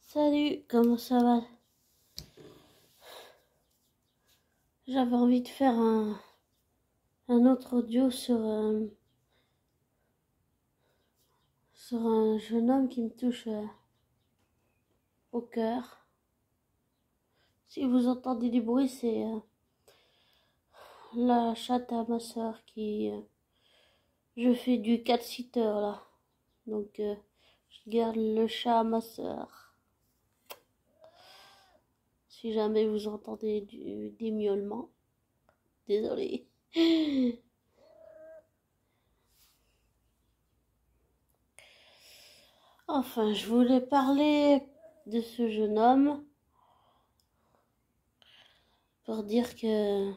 Salut, comment ça va? J'avais envie de faire un autre audio sur un jeune homme qui me touche au cœur. Si vous entendez du bruit, c'est la chatte à ma soeur qui... je fais du cat-sitter là. Donc je garde le chat à ma soeur. Si jamais vous entendez des miaulements, désolé. Enfin, je voulais parler de ce jeune homme pour dire que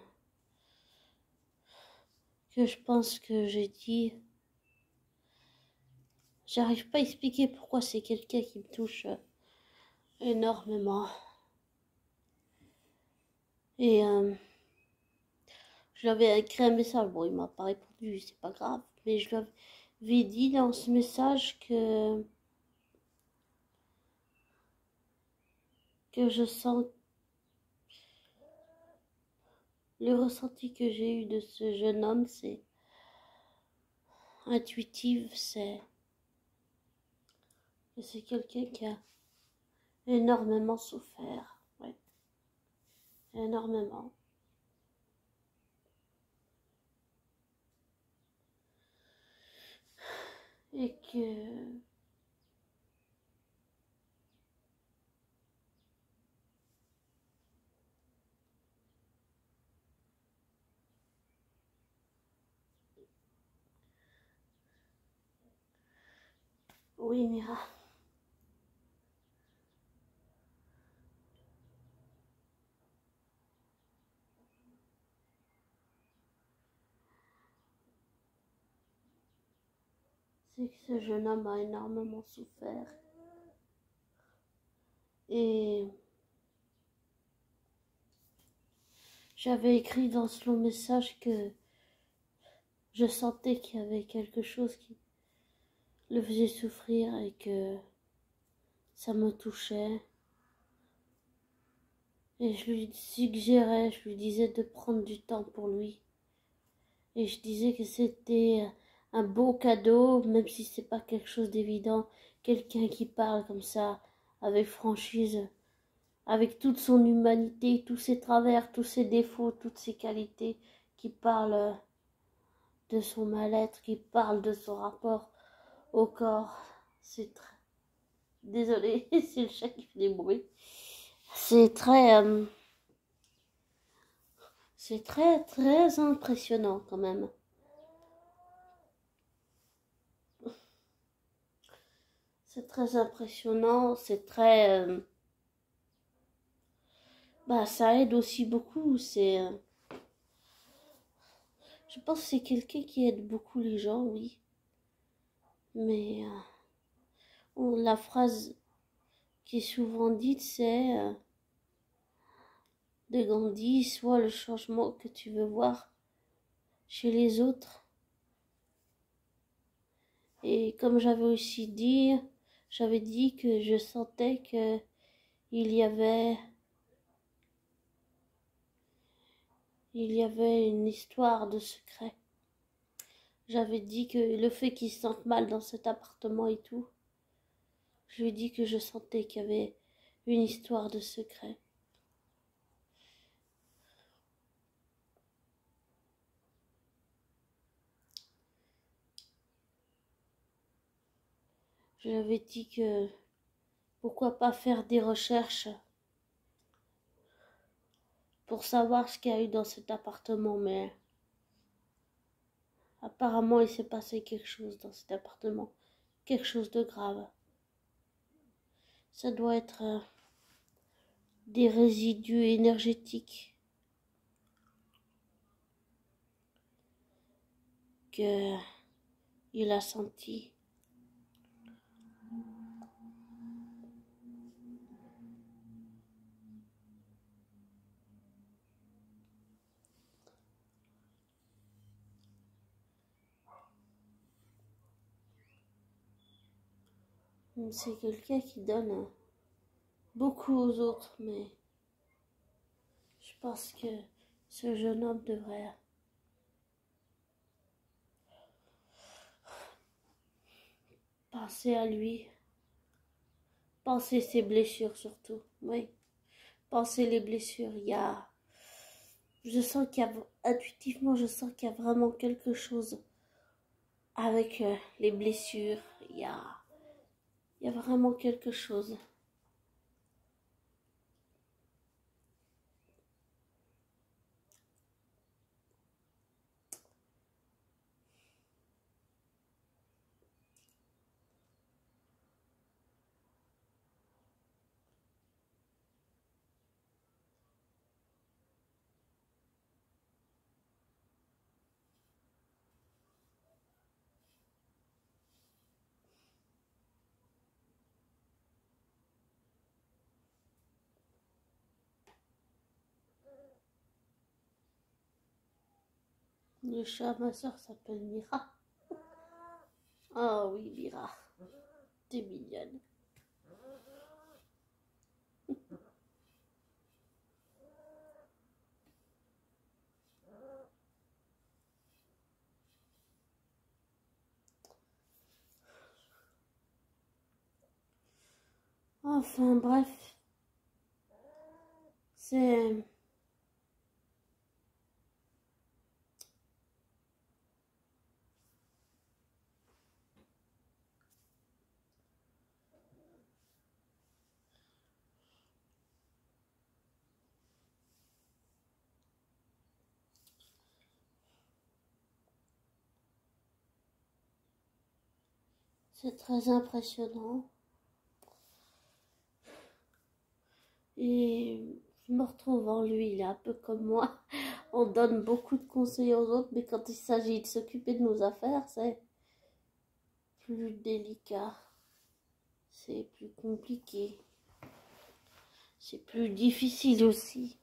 je pense que j'ai dit... J'arrive pas à expliquer pourquoi c'est quelqu'un qui me touche énormément. Et je lui avais écrit un message. Bon, il m'a pas répondu, c'est pas grave. Mais je lui avais dit dans ce message que je sens le ressenti que j'ai eu de ce jeune homme, c'est intuitif, c'est quelqu'un qui a énormément souffert, ouais, énormément. Et que oui, Mira. C'est que ce jeune homme a énormément souffert. Et j'avais écrit dans ce long message que je sentais qu'il y avait quelque chose qui le faisait souffrir et que ça me touchait. Et je lui suggérais, je lui disais de prendre du temps pour lui. Et je disais que c'était un beau cadeau, même si c'est pas quelque chose d'évident. Quelqu'un qui parle comme ça, avec franchise, avec toute son humanité, tous ses travers, tous ses défauts, toutes ses qualités, qui parle de son mal-être, qui parle de son rapport au corps. C'est très... Désolée, c'est le chat qui fait des bruits. C'est très impressionnant quand même. C'est très impressionnant, c'est très... bah, ça aide aussi beaucoup. Je pense que c'est quelqu'un qui aide beaucoup les gens, oui. Mais la phrase qui est souvent dite, c'est de Gandhi, soit le changement que tu veux voir chez les autres. Et comme j'avais dit que je sentais que il y avait une histoire de secret. J'avais dit que le fait qu'il se sente mal dans cet appartement et tout, je lui ai dit que je sentais qu'il y avait une histoire de secret. Je lui avais dit que pourquoi pas faire des recherches pour savoir ce qu'il y a eu dans cet appartement, mais apparemment il s'est passé quelque chose dans cet appartement, quelque chose de grave. Ça doit être des résidus énergétiques que il a senti. C'est quelqu'un qui donne beaucoup aux autres, mais je pense que ce jeune homme devrait penser à lui, penser ses blessures surtout, oui, penser les blessures. Je sens intuitivement, je sens qu'il y a vraiment quelque chose avec les blessures. Il y a vraiment quelque chose. Le chat, ma soeur s'appelle Mira. Oh oui, Mira, t'es mignonne. Enfin bref, c'est très impressionnant. Et je me retrouve en lui, il est un peu comme moi. On donne beaucoup de conseils aux autres, mais quand il s'agit de s'occuper de nos affaires, c'est plus délicat, c'est plus compliqué, c'est plus difficile aussi.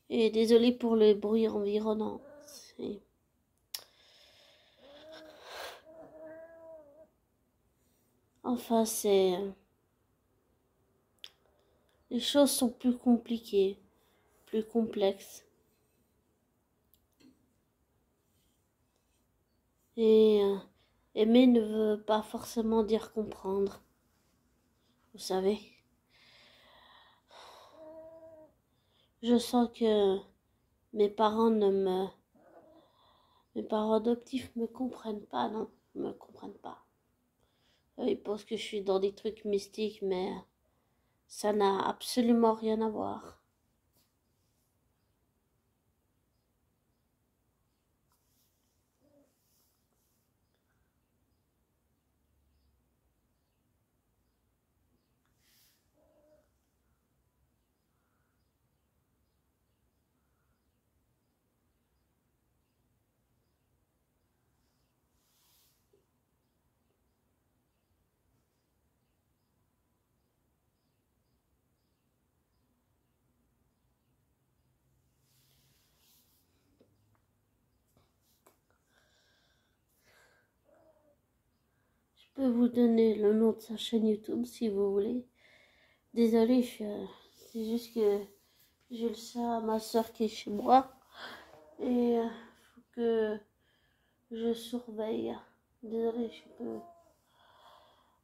Et désolé pour le bruit environnant. Enfin, les choses sont plus compliquées, plus complexes. Et aimer ne veut pas forcément dire comprendre. Vous savez, je sens que mes parents mes parents adoptifs me comprennent pas, non, me comprennent pas. Ils pensent que je suis dans des trucs mystiques, mais ça n'a absolument rien à voir. Je peux vous donner le nom de sa chaîne YouTube si vous voulez. Désolée, c'est juste que j'ai le chat, ma soeur qui est chez moi. Et faut que je surveille. Désolée, je suis un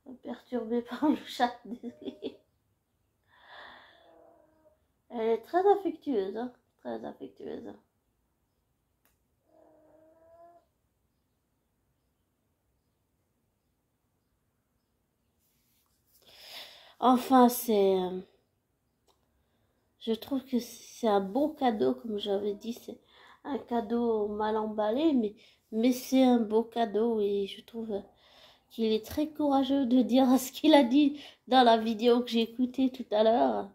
peu perturbée par le chat. Désolée. Elle est très affectueuse, hein, très affectueuse. Enfin, je trouve que c'est un beau cadeau, comme j'avais dit, c'est un cadeau mal emballé, mais c'est un beau cadeau et je trouve qu'il est très courageux de dire ce qu'il a dit dans la vidéo que j'ai écoutée tout à l'heure.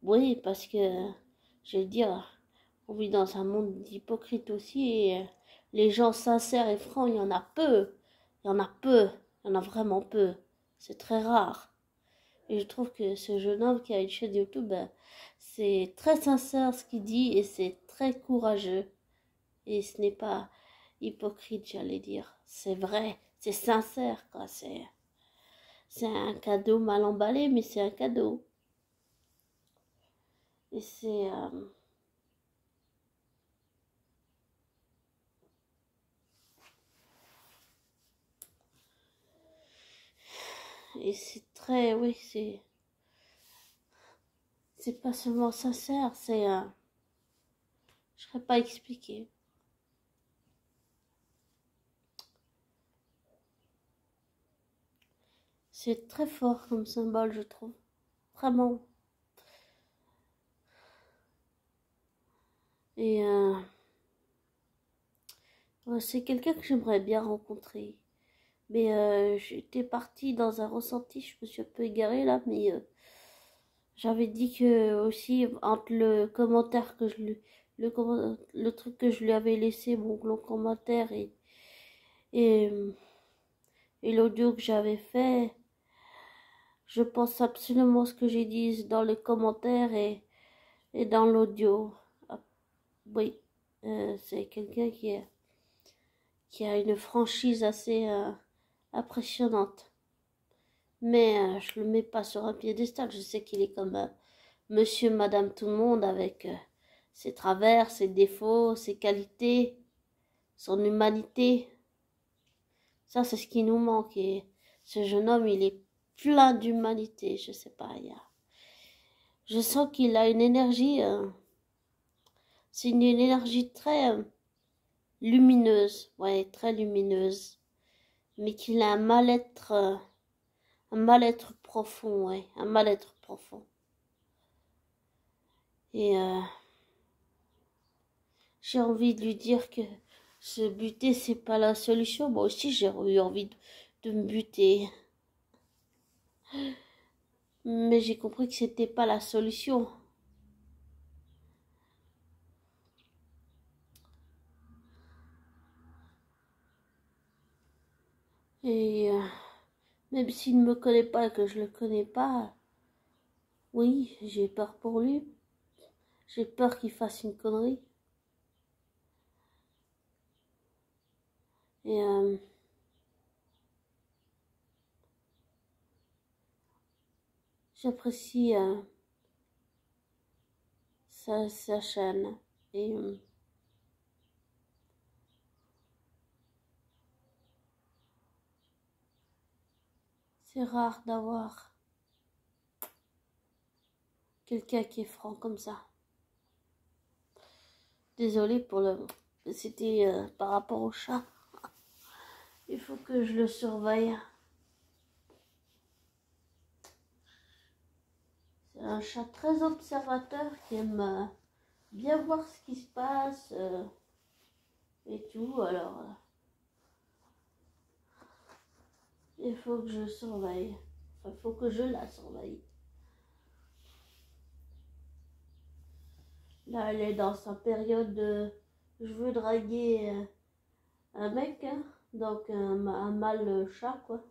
Oui, parce que, je vais dire, on vit dans un monde d'hypocrites aussi et les gens sincères et francs, il y en a peu. Il y en a peu. Il y en a vraiment peu. C'est très rare. Et je trouve que ce jeune homme qui a une chaîne YouTube, c'est très sincère ce qu'il dit et c'est très courageux. Et ce n'est pas hypocrite, j'allais dire. C'est vrai, c'est sincère, quoi. C'est un cadeau mal emballé, mais c'est un cadeau. Et c'est... et c'est très... Oui, c'est... C'est pas seulement sincère, c'est... je ne saurais pas expliquer. C'est très fort comme symbole, je trouve. Vraiment. Et ouais, c'est quelqu'un que j'aimerais bien rencontrer. Mais j'étais partie dans un ressenti, je me suis un peu égarée là, mais j'avais dit que aussi entre le commentaire que le truc que je lui avais laissé, mon long commentaire et, et l'audio que j'avais fait, je pense absolument ce que j'ai dit dans les commentaires et dans l'audio. Ah, oui, c'est quelqu'un qui a une franchise assez impressionnante. Mais je le mets pas sur un piédestal. Je sais qu'il est comme monsieur, madame, tout le monde avec ses travers, ses défauts, ses qualités, son humanité. Ça, c'est ce qui nous manque. Et ce jeune homme, il est plein d'humanité. Je sais pas, je sens qu'il a une énergie. C'est une énergie très lumineuse. Ouais, très lumineuse. Mais qu'il a un mal-être profond, ouais, un mal-être profond. Et j'ai envie de lui dire que se buter, c'est pas la solution. Moi aussi, j'ai eu envie de me buter. Mais j'ai compris que c'était pas la solution. Et même s'il ne me connaît pas et que je le connais pas, oui, j'ai peur pour lui. J'ai peur qu'il fasse une connerie. Et j'apprécie sa chaîne. Et c'est rare d'avoir quelqu'un qui est franc comme ça. Désolée pour le... C'était par rapport au chat. Il faut que je le surveille. C'est un chat très observateur qui aime bien voir ce qui se passe et tout. Alors, il faut que je surveille. Enfin, il faut que je la surveille. Là, elle est dans sa période de... Je veux draguer un mec, hein, donc un mâle chat, quoi.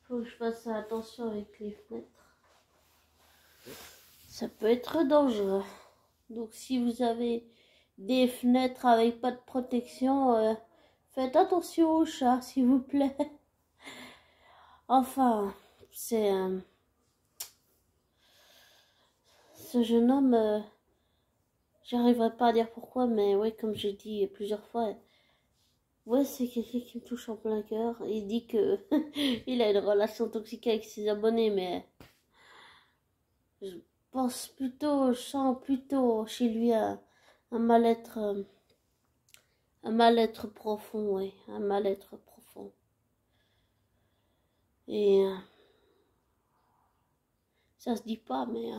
Faut que je fasse attention avec les fenêtres. Ça peut être dangereux. Donc si vous avez des fenêtres avec pas de protection, faites attention aux chats, s'il vous plaît. Enfin, c'est... ce jeune homme, j'arriverai pas à dire pourquoi, mais ouais, comme j'ai dit plusieurs fois, ouais, c'est quelqu'un qui me touche en plein cœur. Il dit que il a une relation toxique avec ses abonnés, mais je pense plutôt, je sens plutôt chez lui un mal-être... un mal-être profond, oui, un mal-être profond. Et ça se dit pas, mais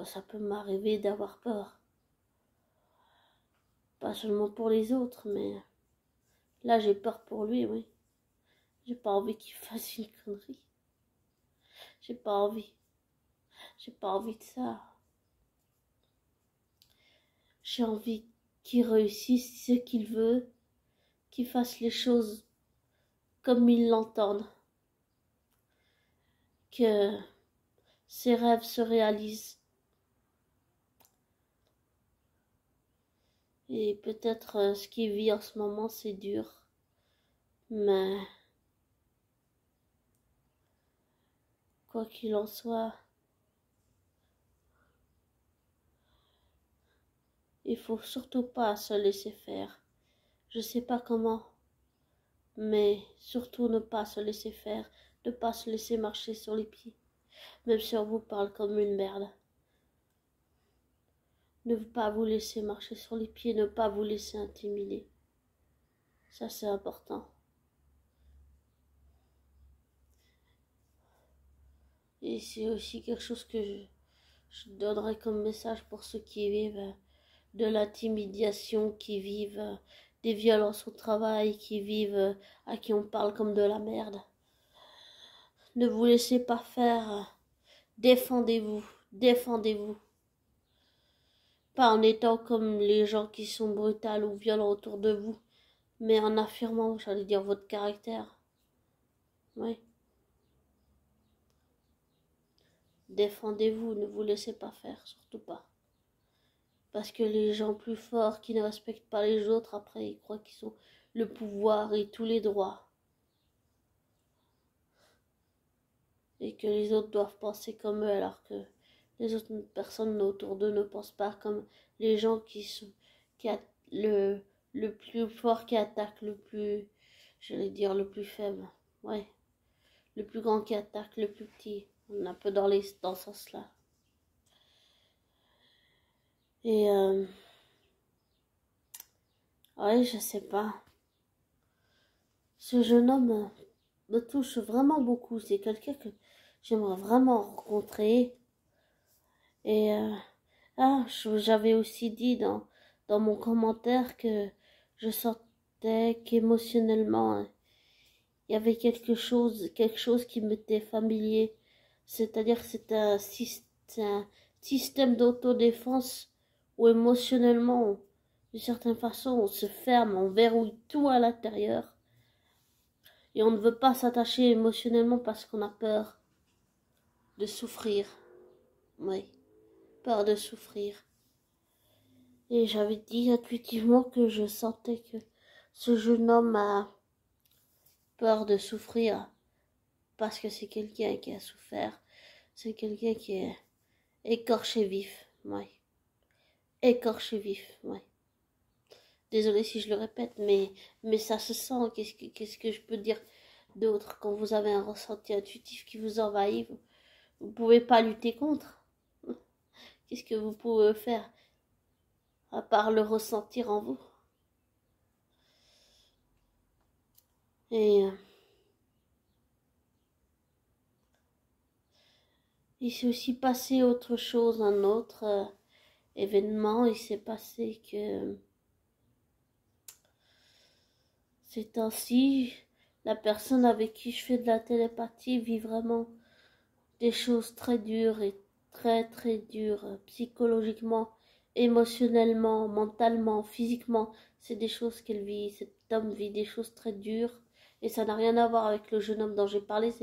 ça peut m'arriver d'avoir peur. Pas seulement pour les autres, mais là j'ai peur pour lui, oui. J'ai pas envie qu'il fasse une connerie. J'ai pas envie. J'ai pas envie de ça. J'ai envie qu'il réussisse ce qu'il veut, qu'il fasse les choses comme ils l'entendent, que ses rêves se réalisent. Et peut-être ce qu'il vit en ce moment, c'est dur, mais quoi qu'il en soit, il faut surtout pas se laisser faire. Je sais pas comment, mais surtout ne pas se laisser faire, ne pas se laisser marcher sur les pieds, même si on vous parle comme une merde. Ne pas vous laisser marcher sur les pieds, ne pas vous laisser intimider. Ça, c'est important. Et c'est aussi quelque chose que je donnerais comme message pour ceux qui vivent de l'intimidation, qui vivent des violences au travail, qui vivent à qui on parle comme de la merde. Ne vous laissez pas faire. Défendez-vous. Défendez-vous. Pas en étant comme les gens qui sont brutaux ou violents autour de vous, mais en affirmant, j'allais dire, votre caractère. Oui. Défendez-vous, ne vous laissez pas faire, surtout pas. Parce que les gens plus forts qui ne respectent pas les autres, après, ils croient qu'ils ont le pouvoir et tous les droits. Et que les autres doivent penser comme eux, alors que les autres personnes autour d'eux ne pensent pas comme les gens qui a le plus fort qui attaque le plus, j'allais dire le plus faible. Ouais. Le plus grand qui attaque le plus petit. On est un peu dans ce sens-là. Et ouais, je sais pas. Ce jeune homme me touche vraiment beaucoup. C'est quelqu'un que j'aimerais vraiment rencontrer. Et j'avais aussi dit dans mon commentaire que je sentais qu'émotionnellement, hein, il y avait quelque chose qui m'était familier. C'est-à-dire que c'est un système d'autodéfense où émotionnellement, d'une certaine façon, on se ferme, on verrouille tout à l'intérieur. Et on ne veut pas s'attacher émotionnellement parce qu'on a peur de souffrir. Oui, peur de souffrir. Et j'avais dit intuitivement que je sentais que ce jeune homme a peur de souffrir parce que c'est quelqu'un qui a souffert. C'est quelqu'un qui est écorché vif. Oui. Écorché vif, oui. Désolée si je le répète, mais ça se sent. Qu'est-ce que je peux dire d'autre quand vous avez un ressenti intuitif qui vous envahit? Vous pouvez pas lutter contre. Qu'est-ce que vous pouvez faire à part le ressentir en vous? Et il s'est aussi passé autre chose, un autre événement. Il s'est passé que ces temps-ci, la personne avec qui je fais de la télépathie vit vraiment des choses très dures et très très dures, psychologiquement, émotionnellement, mentalement, physiquement. C'est des choses qu'elle vit. Cet homme vit des choses très dures. Et ça n'a rien à voir avec le jeune homme dont j'ai parlé.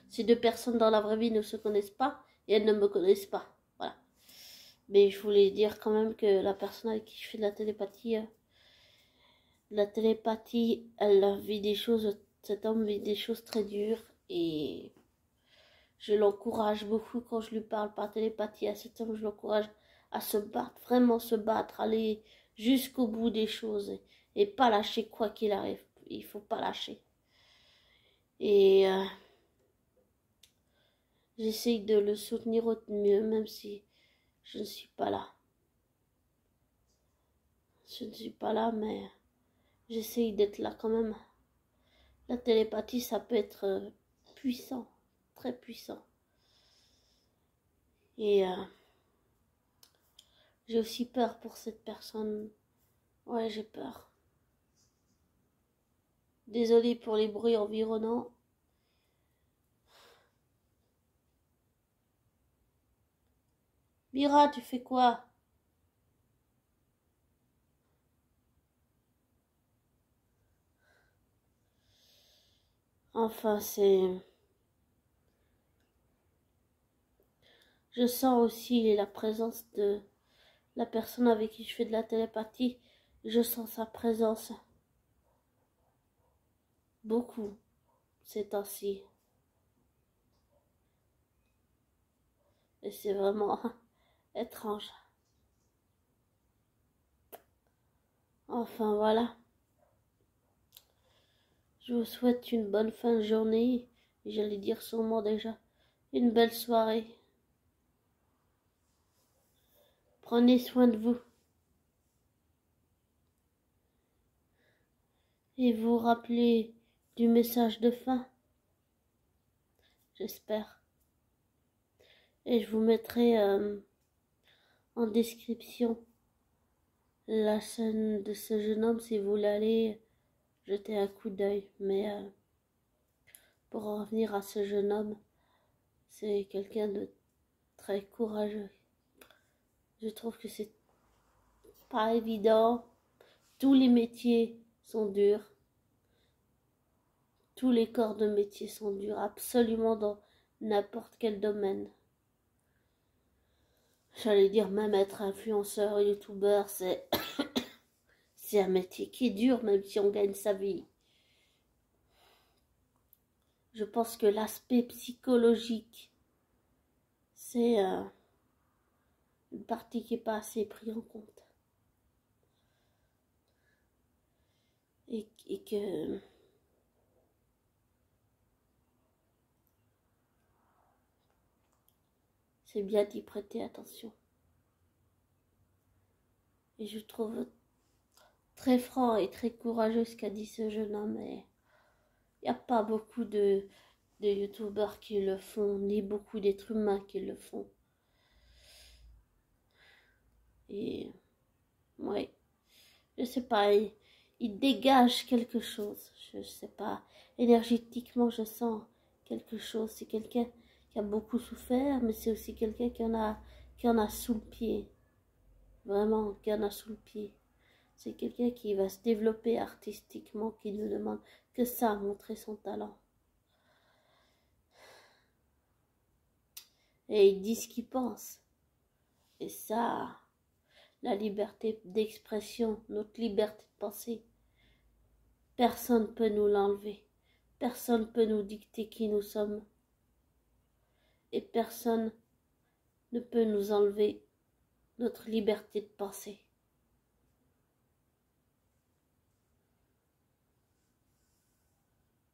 Ces deux personnes dans la vraie vie ne se connaissent pas et elles ne me connaissent pas. Voilà. Mais je voulais dire quand même que la personne avec qui je fais de la télépathie, elle vit des choses, cet homme vit des choses très dures et je l'encourage beaucoup quand je lui parle par télépathie à cet homme, je l'encourage à se battre, vraiment se battre, aller jusqu'au bout des choses et pas lâcher quoi qu'il arrive. Il faut pas lâcher. Et j'essaye de le soutenir au mieux, même si je ne suis pas là. Je ne suis pas là, mais j'essaye d'être là quand même. La télépathie, ça peut être puissant, très puissant. Et j'ai aussi peur pour cette personne. Ouais, j'ai peur. Désolée pour les bruits environnants. Mira, tu fais quoi? Enfin, je sens aussi la présence de la personne avec qui je fais de la télépathie. Je sens sa présence beaucoup ces temps-ci. Et c'est vraiment étrange. Enfin, voilà. Je vous souhaite une bonne fin de journée. J'allais dire sûrement déjà une belle soirée. Prenez soin de vous. Et vous rappelez du message de fin, j'espère. Et je vous mettrai en description la chaîne de ce jeune homme si vous voulez aller jeter un coup d'œil. Mais pour en revenir à ce jeune homme, c'est quelqu'un de très courageux. Je trouve que c'est pas évident. Tous les métiers sont durs. Tous les corps de métier sont durs, absolument dans n'importe quel domaine. J'allais dire même être influenceur, youtubeur, c'est un métier qui est dur même si on gagne sa vie. Je pense que l'aspect psychologique, c'est une partie qui n'est pas assez prise en compte. Et que c'est bien d'y prêter attention. Et je trouve très franc et très courageux ce qu'a dit ce jeune homme. Et il n'y a pas beaucoup de youtubeurs qui le font, ni beaucoup d'êtres humains qui le font. Et ouais, je sais pas, il dégage quelque chose. Je sais pas, énergétiquement je sens quelque chose. C'est quelqu'un qui a beaucoup souffert, mais c'est aussi quelqu'un qui en a sous le pied. Vraiment, qui en a sous le pied. C'est quelqu'un qui va se développer artistiquement, qui ne demande que ça, montrer son talent. Et il dit ce qu'il pense. Et ça, la liberté d'expression, notre liberté de penser, personne ne peut nous l'enlever. Personne ne peut nous dicter qui nous sommes. Et personne ne peut nous enlever notre liberté de penser.